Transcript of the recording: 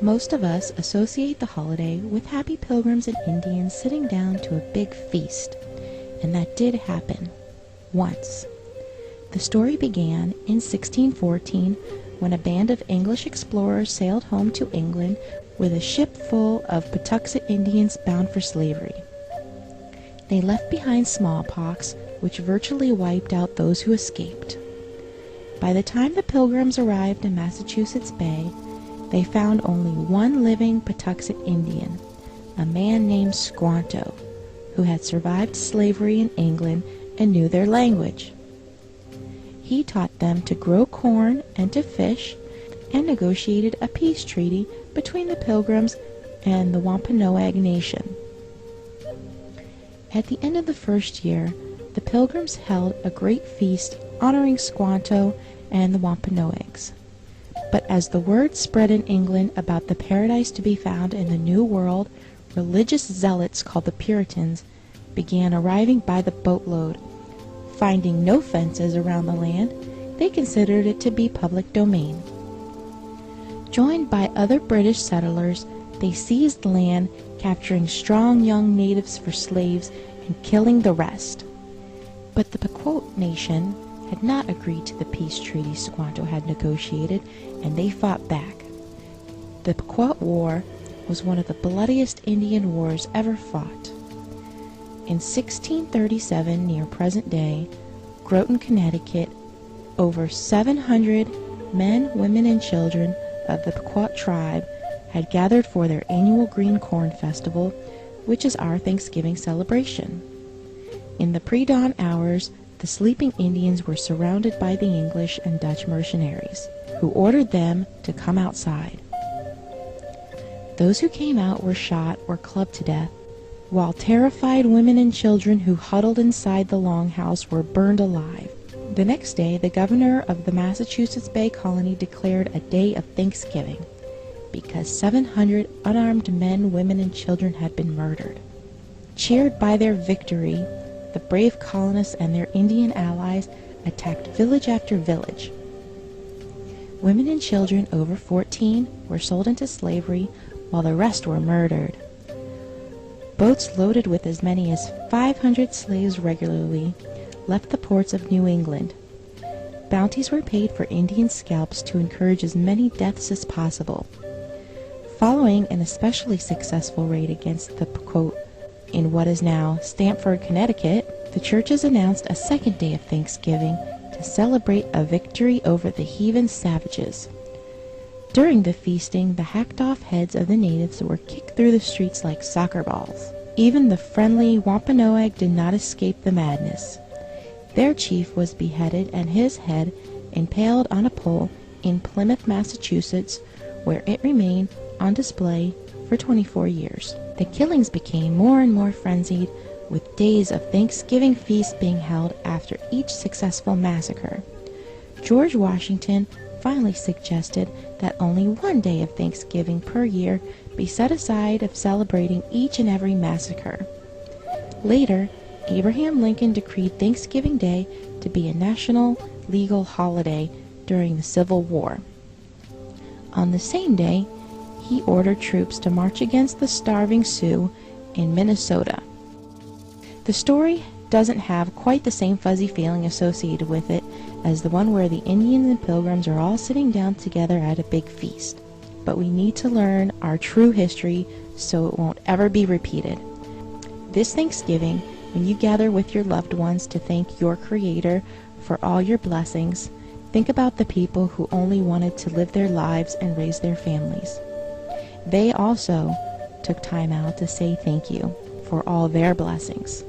Most of us associate the holiday with happy pilgrims and Indians sitting down to a big feast, and that did happen once. The story began in 1614 when a band of English explorers sailed home to England with a ship full of Patuxet Indians bound for slavery. They left behind smallpox, which virtually wiped out those who escaped. By the time the Pilgrims arrived in Massachusetts Bay, they found only one living Patuxet Indian, a man named Squanto, who had survived slavery in England and knew their language. He taught them to grow corn and to fish, and negotiated a peace treaty between the Pilgrims and the Wampanoag Nation. At the end of the first year, the Pilgrims held a great feast honoring Squanto and the Wampanoags. But as the word spread in England about the paradise to be found in the New World, religious zealots called the Puritans began arriving by the boatload. Finding no fences around the land, they considered it to be public domain. Joined by other British settlers, they seized the land, capturing strong young natives for slaves and killing the rest. But the Pequot Nation had not agreed to the peace treaty Squanto had negotiated, and they fought back. The Pequot War was one of the bloodiest Indian wars ever fought. In 1637, near present day, Groton, Connecticut, over 700 men, women, and children of the Pequot tribe had gathered for their annual Green Corn Festival, which is our Thanksgiving celebration. In the pre-dawn hours, the sleeping Indians were surrounded by the English and Dutch mercenaries, who ordered them to come outside. Those who came out were shot or clubbed to death, while terrified women and children who huddled inside the longhouse were burned alive. The next day, the governor of the Massachusetts Bay Colony declared a day of Thanksgiving, because 700 unarmed men, women, and children had been murdered. Cheered by their victory, the brave colonists and their Indian allies attacked village after village. Women and children over 14 were sold into slavery, while the rest were murdered. Boats loaded with as many as 500 slaves regularly left the ports of New England. Bounties were paid for Indian scalps to encourage as many deaths as possible. Following an especially successful raid against the Pequot in what is now Stamford, Connecticut, the churches announced a second day of Thanksgiving to celebrate a victory over the heathen savages. During the feasting, the hacked-off heads of the natives were kicked through the streets like soccer balls. Even the friendly Wampanoag did not escape the madness. Their chief was beheaded and his head impaled on a pole in Plymouth, Massachusetts, where it remained on display for 24 years. The killings became more and more frenzied, with days of Thanksgiving feasts being held after each successful massacre. George Washington finally suggested that only one day of Thanksgiving per year be set aside of celebrating each and every massacre. Later, Abraham Lincoln decreed Thanksgiving Day to be a national legal holiday during the Civil War. On the same day, he ordered troops to march against the starving Sioux in Minnesota. The story doesn't have quite the same fuzzy feeling associated with it as the one where the Indians and Pilgrims are all sitting down together at a big feast. But we need to learn our true history so it won't ever be repeated. This Thanksgiving, when you gather with your loved ones to thank your Creator for all your blessings, think about the people who only wanted to live their lives and raise their families. They also took time out to say thank you for all their blessings.